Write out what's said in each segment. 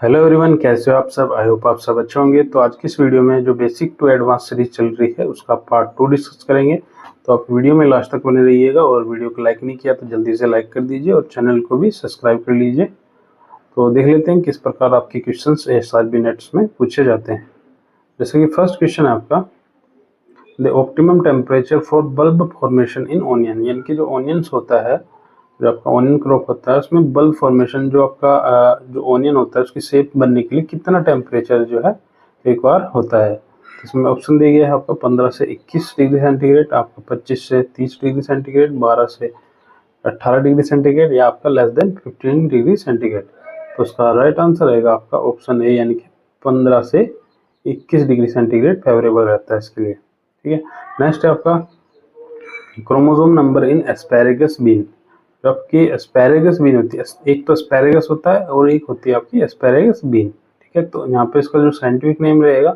Hello everyone, कैसे हो आप सब। आई होप आप सब अच्छे होंगे। तो आज की इस वीडियो में जो बेसिक टू एडवांस सीरीज चल रही है उसका पार्ट 2 डिस्कस करेंगे। तो आप वीडियो में लास्ट तक बने रहिएगा और वीडियो को लाइक नहीं किया तो जल्दी से लाइक कर दीजिए और चैनल को भी सब्सक्राइब कर लीजिए। तो देख लेते हैं किस प्रकार आपके क्वेश्चंस एसआरबी नेट्स में पूछे जाते हैं। जैसे कि फर्स्ट क्वेश्चन है आपका, the optimum temperature for bulb formation in onion, यानी कि जो ऑनियंस होता है, जो आपका ऑनियन क्रॉप होता है उसमें बल्ब फॉर्मेशन, जो आपका जो ऑनियन होता है उसकी शेप बनने के लिए कितना टेम्परेचर जो है रिक्वायर होता है। तो इसमें ऑप्शन दिया गया है आपका 15 से 21 डिग्री सेंटीग्रेड, आपका 25 से 30 डिग्री सेंटीग्रेड, 12 से 18 डिग्री सेंटीग्रेड या आपका लेस देन 15 डिग्री सेंटीग्रेड। तो उसका राइट आंसर रहेगा आपका ऑप्शन ए, यानी कि 15 से 21 डिग्री सेंटीग्रेड फेवरेबल रहता है इसके लिए। ठीक है, नेक्स्ट है आपका chromosome number in asparagus bean. जो आपकी एस्पैरेगस बीन होती है, एक तो एस्पैरेगस होता है और एक होती है आपकी एस्पैरेगस बीन। ठीक है, तो यहाँ पे इसका जो साइंटिफिक नेम रहेगा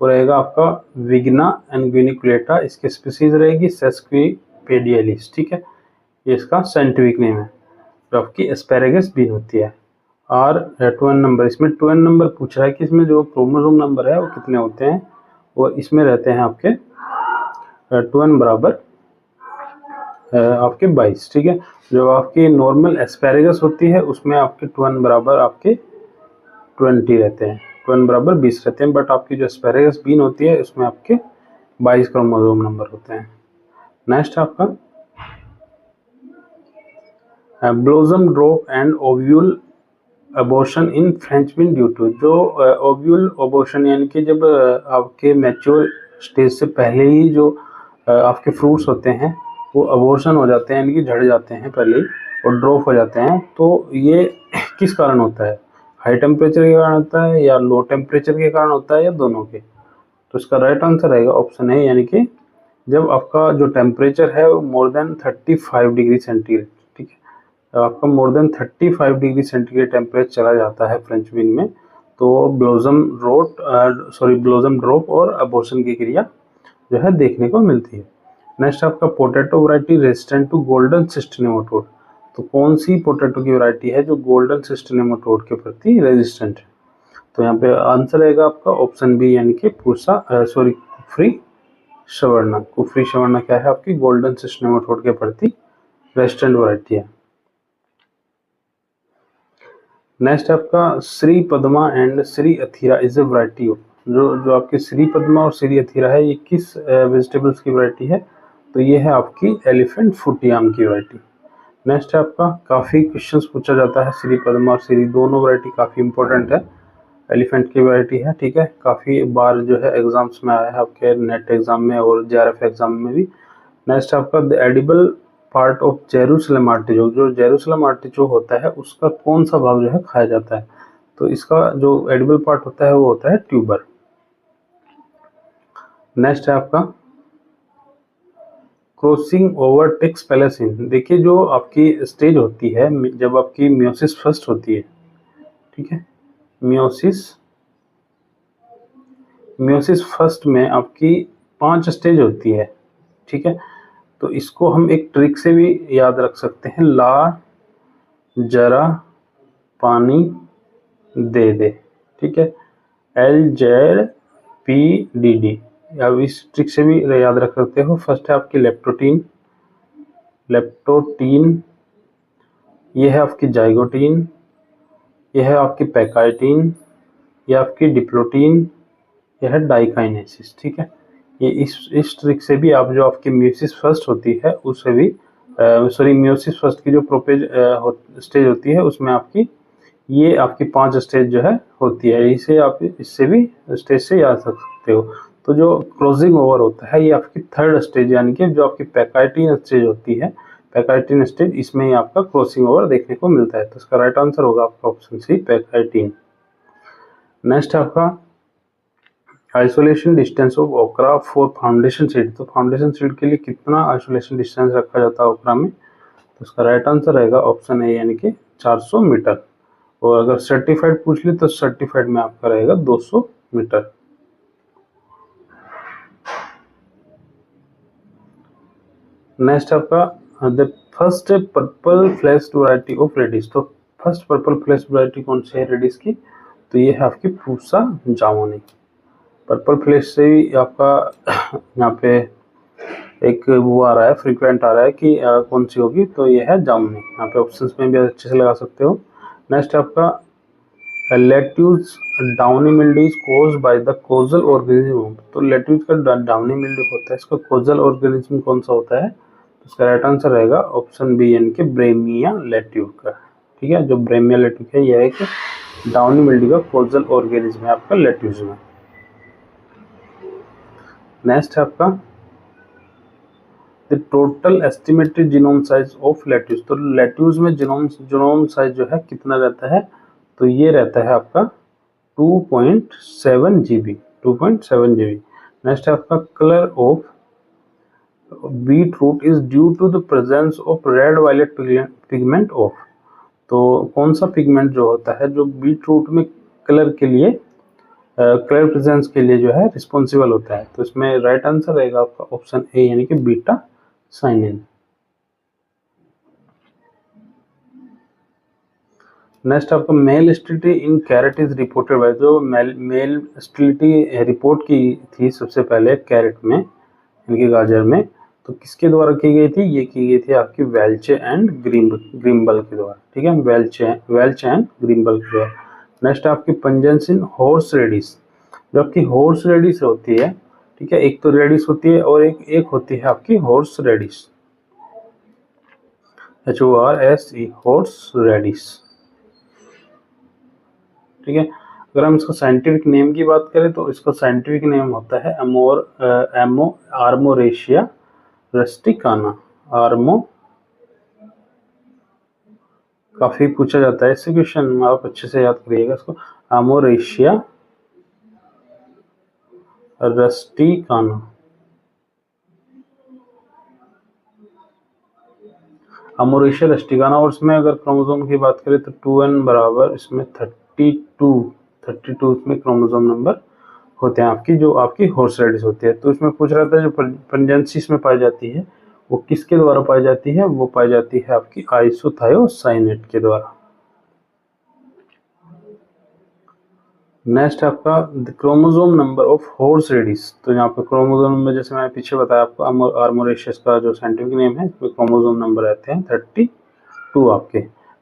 वो रहेगा आपका विग्ना एनग्विनिकुलेटा। इसकी स्पीसीज रहेगी सेस्क्विपेडियलिस। ठीक है, ये इसका साइंटिफिक नेम है जो आपकी एस्पैरेगस बीन होती है। और 2n नंबर, इसमें 2n नंबर पूछ रहा है कि इसमें जो क्रोमोसोम नंबर है वो कितने होते हैं। वो इसमें रहते हैं आपके 2n बराबर आपके 22। ठीक है, जो आपकी नॉर्मल एस्पैरेगस होती है उसमें आपके 2n बराबर आपके 20 रहते हैं, 2n बराबर 20 रहते हैं। बट आपकी जो एस्पैरेगस बीन होती है उसमें आपके 22 क्रोमोसोम नंबर होते हैं। नेक्स्ट आपका blossom drop and ovule abortion in French bean due to. जो ओव्यूल अबॉर्शन यानी कि जब आपके मैच्योर स्टेज से पहले ही जो आपके फ्रूट्स होते हैं वो अबॉर्शन हो जाते हैं, यानी कि झड़ जाते हैं पहले ही और ड्रॉप हो जाते हैं। तो ये किस कारण होता है? हाई टेम्परेचर के कारण होता है या लो टेम्परेचर के कारण होता है या दोनों के? तो इसका राइट आंसर रहेगा ऑप्शन है, यानी कि जब आपका जो टेम्परेचर है वो मोर देन 35 डिग्री सेंटीग्रेड। ठीक है, जब आपका more than 35 degree centigrade temperature चला जाता है फ्रेंच बीन में तो ब्लोसम ड्रॉप और अबॉर्शन की क्रिया जो है देखने को मिलती है। नेक्स्ट आपका potato variety resistant to golden cyst nematode. तो कौन सी पोटैटो की वैरायटी है जो गोल्डन सिस्ट नेमाटोड के प्रति रेजिस्टेंट है? तो यहाँ पे आंसर रहेगा आपका ऑप्शन बी, यानी कि कुफरी सवर्णा। कुफरी सवर्णा क्या है आपकी गोल्डन सिस्ट नेमाटोड के प्रति रेजिस्टेंट वैरायटी है। नेक्स्ट आपका Shri Padma and Shri Athira is a variety of. जो आपकी श्री पद्मा और श्री अथीरा है ये किस वेजिटेबल्स की वैरायटी है? तो ये है आपकी एलिफेंट फुटियाम की वैरायटी। नेक्स्ट है आपका, काफ़ी क्वेश्चंस पूछा जाता है, श्री पद्मा और श्री दोनों वैरायटी काफ़ी इंपॉर्टेंट है, एलिफेंट की वैरायटी है। ठीक है, काफ़ी बार जो है एग्जाम्स में आया है आपके नेट एग्जाम में और जेआरएफ एग्जाम में भी। नेक्स्ट आपका the edible part of Jerusalem artichoke. जो जेरूसलम आर्टिचोक होता है उसका कौन सा भाग जो है खाया जाता है? तो इसका जो एडिबल पार्ट होता है वो होता है ट्यूबर। नेक्स्ट है आपका क्रॉसिंग ओवर टेक्स पैलेसिन। देखिए जो आपकी स्टेज होती है जब आपकी मियोसिस फर्स्ट होती है, ठीक है, मियोसिस फर्स्ट में आपकी 5 स्टेज होती है। ठीक है, तो इसको हम एक ट्रिक से भी याद रख सकते हैं, ला जरा पानी दे दे। ठीक है, LZPDD, अब इस ट्रिक से भी याद रख सकते हो। फर्स्ट है आपकी लेप्टोटीन, ये है आपकी जाइगोटीन, यह है आपकी पैकाइटीन, यह आपकी डिप्लोटीन, यह है डाइकाइनेसिस। ठीक है, ये इस ट्रिक से भी आप जो आपकी मियोसिस फर्स्ट होती है उससे भी मियोसिस फर्स्ट की जो प्रोपेज स्टेज होती है उसमें आपकी ये आपकी 5 स्टेज जो है होती है, इसे आप इससे भी स्टेज से याद रख सकते हो। तो जो क्लोजिंग ओवर होता है ये आपकी 3rd स्टेज, यानी कि जो आपकी पैकाइटीन स्टेज होती है, पैकाइटीन स्टेज, इसमें ही आपका क्रॉसिंग ओवर देखने को मिलता है। तो इसका राइट आंसर होगा आपका ऑप्शन सी, पैकाइटीन। नेक्स्ट आपका आइसोलेशन डिस्टेंस ऑफ ओकरा फॉर फाउंडेशन सीड। तो फाउंडेशन सीड के लिए कितना आइसोलेशन डिस्टेंस रखा जाता है ओकरा में? तो इसका राइट आंसर रहेगा ऑप्शन ए, यानी कि 400 मीटर। और अगर सर्टिफाइड पूछ ले तो सर्टिफाइड में आपका रहेगा 200 मीटर। नेक्स्ट आपका the first purple flash variety of radish. तो फर्स्ट पर्पल फ्लैश वैरायटी कौन सी है रेडिश की? तो ये है आपकी पूसा जामुनी। पर्पल फ्लैश से ही आपका यहाँ पे एक वो आ रहा है, फ्रीक्वेंट आ रहा है कि कौन सी होगी, तो ये है जामुनी। यहाँ पे ऑप्शंस में भी अच्छे से लगा सकते हो। नेक्स्ट आपका lettuce downy mildew is caused by the causal organism. तो लेट्यूज का डाउनी मिल्ड्यू होता है, इसका कोजल ऑर्गेनिज्म कौन सा होता है, तो इसका राइट आंसर रहेगा ऑप्शन बी यानी कि ब्रेमिया लेट्यूक का। ठीक है, जो ब्रेमिया लेट्यूक है यह एक डाउनी मिल्ड्यू का कोजल ऑर्गेनिज्म है आपका लेट्यूज में। नेक्स्ट है आपका the total estimated genome size of lettuce. तो लेट्यूज में जीनोम साइज जो है कितना रहता है, तो ये रहता है आपका 2.7 GB। 2.7 GB। नेक्स्ट है आपका colour of beetroot is due to the presence of red violet pigment of. तो कौन सा पिगमेंट जो होता है जो बीट रूट में कलर के लिए कलर प्रेजेंस के लिए जो है रिस्पॉन्सिबल होता है, तो इसमें राइट आंसर रहेगा आपका ऑप्शन ए यानी कि बीटा साइनिन। नेक्स्ट आपका male sterility in carrot is reported by. जो मेल स्टेलिटी रिपोर्ट की थी सबसे पहले कैरेट में इनके गाजर में, तो किसके द्वारा की गई थी, ये की गई थी आपकी वेल्चे एंड ग्रिम्बल के द्वारा। ठीक है, वेल्च एंड ग्रिम्बल के द्वारा। नेक्स्ट आपकी पंजेंस इन हॉर्स रेडिस। जो आपकी हॉर्स रेडिस होती है, ठीक है, एक तो रेडिस होती है और एक होती है आपकी horseradish, HORSE, horseradish. ठीक है, अगर हम इसका साइंटिफिक नेम की बात करें तो इसका साइंटिफिक नेम होता है आर्मोरेशिया रस्टिकाना। काफी पूछा जाता है इससे क्वेश्चन, आप अच्छे से याद करिएगा इसको। आर्मोरेशिया रस्टिकाना। आर्मोरेशिया रस्टिकाना। और इसमें अगर क्रोमोसोम की बात करें तो 2n बराबर इसमें 32 इसमें क्रोमोसोम नंबर होते हैं आपकी, जो आपकी हॉर्स रेडिस होती है। तो इसमें पूछ रहा था जो पंजेंसी इसमें पाई जाती है वो किसके द्वारा पाई जाती है, वो पाई जाती है आपकी आइसोथायोसाइनेट के द्वारा। नेक्स्ट आपका chromosome number of horseradish. तो यहाँ पे क्रोमोसोम नंबर जैसे मैंने पीछे बताया आपको, आर्मोरेशियस का जो साइंटिफिक नेम है इसमें क्रोमोसोम नंबर रहते हैं 32 आपके।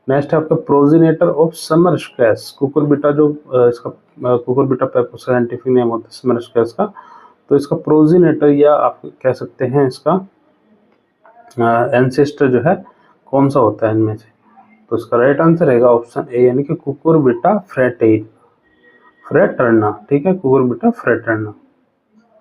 नेक्स्ट आपका progenitor of summer squash. Cucurbita जो इसका कुकुरबिटा पेपोस साइंटिफिक नेम होता है समर स्क्वैश का, तो इसका प्रोजिनेटर या आप कह सकते हैं इसका एंसेस्टर जो है कौन सा होता है इनमें से, तो इसका राइट आंसर रहेगा ऑप्शन ए यानी कि कुकुरबिटा फ्रेटर्ना। ठीक है, कुकुरबिटा फ्रेटर्ना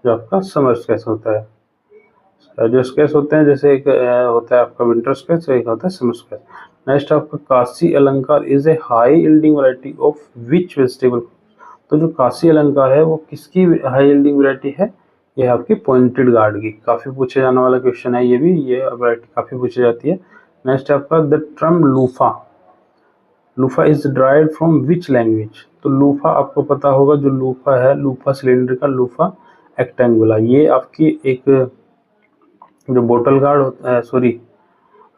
जो आपका समर स्क्वैश होता है। जो स्क्वैश होते हैं जैसे एक होता है आपका विंटर स्क्वैश, एक होता है समर स्क्वैश। नेक्स्ट आपका काशी अलंकार is a high yielding variety of which vegetable. तो जो काशी अलंकार है वो किसकी हाई यील्डिंग वैरायटी है, ये है आपकी पॉइंटेड गार्ड की। काफी पूछे जाने वाला क्वेश्चन है ये भी, ये वैरायटी काफी पूछी जाती है। नेक्स्ट आपका the term loofah is derived from which language. तो लूफा आपको पता होगा, जो लूफा है लूफा सिलेंड्रिका, लूफा एक्टेंगुला, ये आपकी एक जो बोटल गार्ड होता है, सॉरी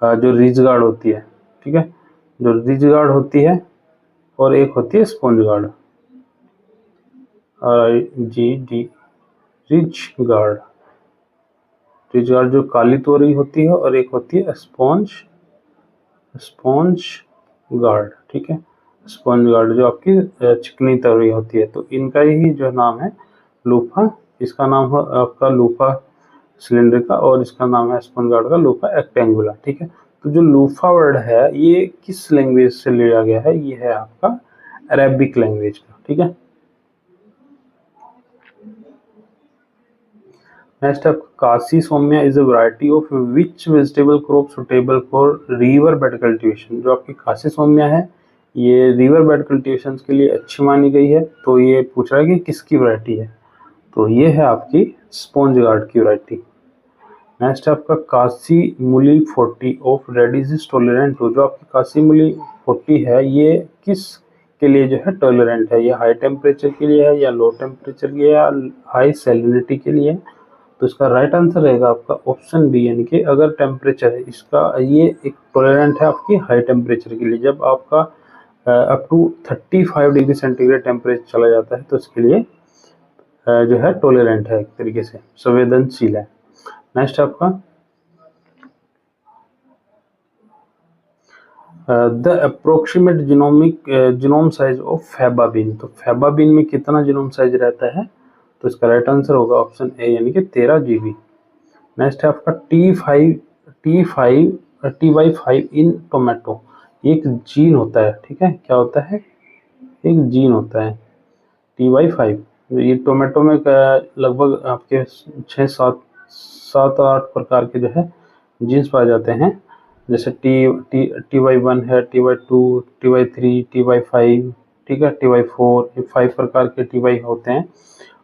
जो रिज गार्ड होती है, ठीक है, जो रिज गार्ड होती है और एक होती है स्पॉन्ज गार्ड, रिज गार्ड जो काली तोरी होती है और एक होती है स्पॉन्ज गार्ड। ठीक है, स्पॉन्ज गार्ड जो आपकी चिकनी तोरी होती है। तो इनका ही जो नाम है लूफा, इसका नाम है आपका लूफा सिलेंड्रिका और इसका नाम है स्पॉन्ज गार्ड का लूफा एक्टेंगुला। ठीक है, तो जो लूफा वर्ड है ये किस लैंग्वेज से लिया गया है, ये है आपका अरेबिक लैंग्वेज का। ठीक है, नेक्स्ट आपका Kashi Saumya is a variety of which vegetable crop suitable for river bed cultivation. जो आपकी काशी सौम्या है ये रिवर बेड कल्टीवेशन के लिए अच्छी मानी गई है। तो ये पूछ रहा है कि किसकी वैरायटी है, तो ये है आपकी स्पॉन्ज गार्ड की वैरायटी। नेक्स्ट आपका काशी मूली 40 ऑफ रेडिस टॉलरेंट टू। जो आपकी काशी मूली 40 है ये किस के लिए जो है टॉलरेंट है, ये हाई टेम्परेचर के लिए है या लो टेम्परेचर के लिए या हाई सैलिनिटी के लिए। तो इसका राइट आंसर रहेगा आपका ऑप्शन बी यानी कि अगर टेम्परेचर है इसका, ये एक टॉलरेंट है आपकी हाई टेम्परेचर के लिए। जब आपका up to 35 degree centigrade temperature चला जाता है तो इसके लिए जो है टॉलरेंट है, एक तरीके से संवेदनशील है। नेक्स्ट आपका the approximate genome size of faba bean. तो फैबाबीन में कितना जीनोम साइज रहता है, तो इसका राइट आंसर होगा ऑप्शन ए यानी कि 13 GB। नेक्स्ट है आपका TY5 इन टोमेटो। एक जीन होता है, ठीक है, क्या होता है, एक जीन होता है TY5। ये टोमेटो में लगभग आपके 6-7-8 प्रकार के जो है जीन्स पाए जाते हैं, जैसे TY1 है, TY2, TY3, TY5, ठीक है, TY4, ये 5 प्रकार के TY होते हैं।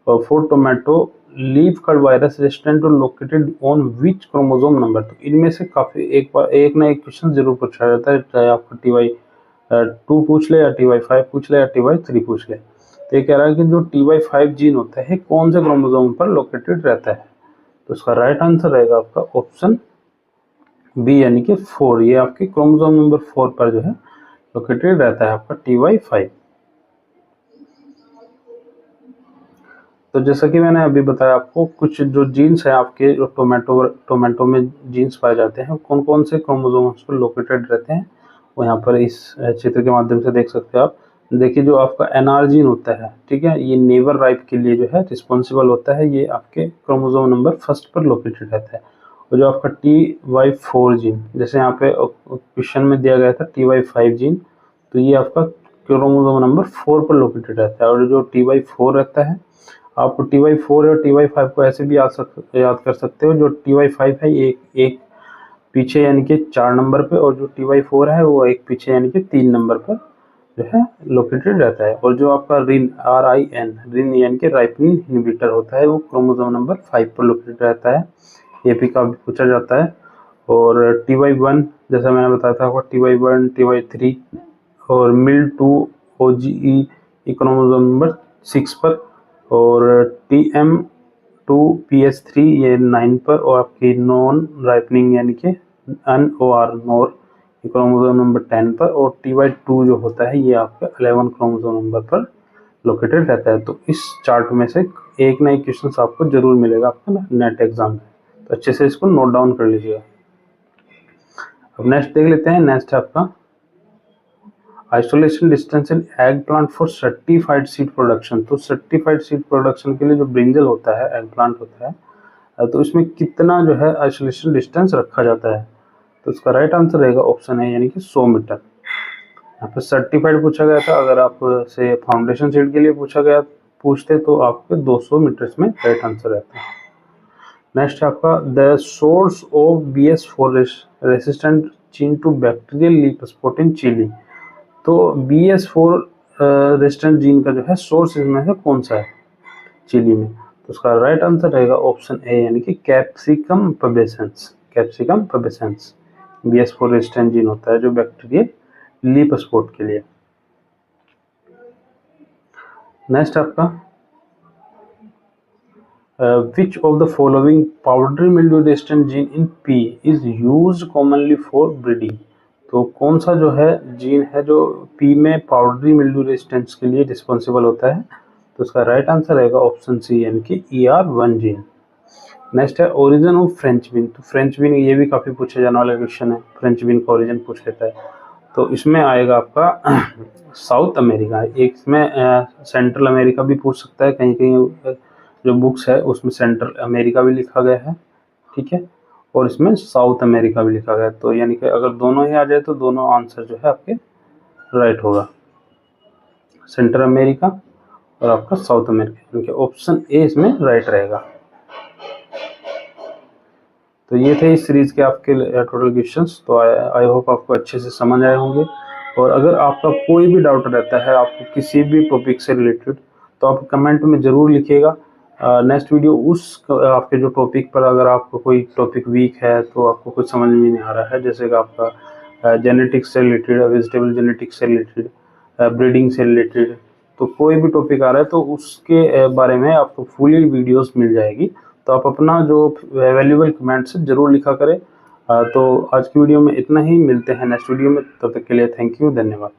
और for tomato leaf curl virus resistant और located on which chromosome number. तो इनमें से काफ़ी एक ना एक क्वेश्चन जरूर पूछा जाता है, चाहे आपका TY2 पूछ ले या TY5 पूछ ले या TY3 पूछ ले। तो ये कह रहा है कि जो TY5 जीन होता है कौन से क्रोमोसोम पर लोकेटेड रहता है, तो इसका राइट आंसर रहेगा आपका ऑप्शन बी यानी कि 4। ये आपके क्रोमोसोम नंबर 4 पर जो है लोकेटेड रहता है आपका TY5। तो जैसा कि मैंने अभी बताया आपको, कुछ जो जीन्स है आपके जो टोमेटो में जीन्स पाए जाते हैं कौन कौन से क्रोमोसोम्स पर लोकेटेड रहते हैं, वो यहाँ पर इस चित्र के माध्यम से देख सकते हैं आप। देखिए जो आपका NR जीन होता है, ठीक है, ये नेवर राइप के लिए जो है रिस्पॉन्सिबल होता है, ये आपके क्रोमोसोम नंबर 1 पर लोकेटेड रहता है। और जो आपका TY4 जीन, जैसे यहाँ पे क्वेश्चन में दिया गया था TY5 जीन, तो ये आपका क्रोमोसोम नंबर 4 पर लोकेटेड रहता है। और जो TY4 रहता है, आप TY4 और TY5 को ऐसे भी याद कर सकते हो, जो TY5 है ये एक पीछे यानी कि 4 नंबर पे, और जो TY4 है वो एक पीछे यानी कि 3 नंबर पर जो है लोकेटेड रहता है। और जो आपका रिन यानी कि राइपनिंग इनहिबिटर होता है, वो क्रोमोसोम नंबर 5 पर लोकेटेड रहता है, ये भी काफी पूछा जाता है। और TY1 जैसा मैंने बताया था आपको, TY1, TY3 और MIL2 OGE क्रोमोसोम नंबर 6 पर, और TM2 PS3 ये 9 पर, और आपकी नॉन राइपनिंग यानी कि NOR क्रोमोसोम नंबर 10 पर, और TY2 जो होता है ये आपका 11 क्रोमोसोम नंबर पर लोकेटेड रहता है। तो इस चार्ट में से एक ना एक क्वेश्चन आपको जरूर मिलेगा आपका नेट एग्जाम में, तो अच्छे से इसको नोट डाउन कर लीजिएगा। अब नेक्स्ट देख लेते हैं। नेक्स्ट है आपका isolation distance in egg plant for certified seed production. तो सर्टिफाइड सीड प्रोडक्शन के लिए जो ब्रिंजल होता है, एग प्लांट होता है, तो इसमें कितना जो है आइसोलेशन डिस्टेंस रखा जाता है, तो इसका राइट आंसर रहेगा ऑप्शन है यानी कि 100 मीटर। यहाँ पर सर्टिफाइड पूछा गया था, अगर आप से फाउंडेशन सीड के लिए पूछते तो आपके 200 मीटर में राइट आंसर रहता है। नेक्स्ट है आपका the source of BS4 resistant gene to bacterial leaf spot in chilli. तो BS4 रेजिस्टेंट जीन का जो है सोर्स इसमें से कौन सा है चिली में, तो उसका राइट आंसर रहेगा ऑप्शन ए यानी कि capsicum pubescens. Capsicum pubescens BS4 resistant gene होता है जो बैक्टीरियल लीफ स्पॉट के लिए। नेक्स्ट आपका which of the following powdery mildew resistant gene in pea is used commonly for breeding। तो कौन सा जो है जीन है जो पी में पाउडरी मिल्ड्यू रेजिस्टेंस के लिए रिस्पॉन्सिबल होता है, तो उसका राइट आंसर रहेगा ऑप्शन सी यानी कि ER1 जीन। नेक्स्ट है ओरिजिन ऑफ फ्रेंच बीन। तो फ्रेंच बीन ये भी काफ़ी पूछे जाने वाला क्वेश्चन है, फ्रेंच बीन का ओरिजिन पूछ लेता है, तो इसमें आएगा आपका साउथ अमेरिका। एक इसमें सेंट्रल अमेरिका भी पूछ सकता है, कहीं कहीं जो बुक्स है उसमें सेंट्रल अमेरिका भी लिखा गया है, ठीक है, और इसमें साउथ अमेरिका भी लिखा गया है। तो यानी कि अगर दोनों ही आ जाए तो दोनों आंसर जो है आपके राइट होगा, सेंट्रल अमेरिका और आपका साउथ अमेरिका, यानी कि ऑप्शन ए इसमें राइट रहेगा। तो ये थे इस सीरीज के आपके टोटल क्वेश्चंस। तो आई होप आपको अच्छे से समझ आए होंगे। और अगर आपका कोई भी डाउट रहता है आपको किसी भी टॉपिक से रिलेटेड, तो आप कमेंट में ज़रूर लिखिएगा। नेक्स्ट वीडियो उस आपके जो टॉपिक पर, अगर आपको कोई टॉपिक वीक है तो आपको कुछ समझ में नहीं आ रहा है, जैसे कि आपका जेनेटिक्स से रिलेटेड, वेजिटेबल जेनेटिक्स से रिलेटेड, ब्रीडिंग से रिलेटेड, तो कोई भी टॉपिक आ रहा है तो उसके बारे में आपको फुली वीडियोस मिल जाएगी। तो आप अपना जो वैल्यूएबल कमेंट्स जरूर लिखा करें। तो आज की वीडियो में इतना ही, मिलते हैं नेक्स्ट वीडियो में, तब तक के लिए थैंक यू, धन्यवाद।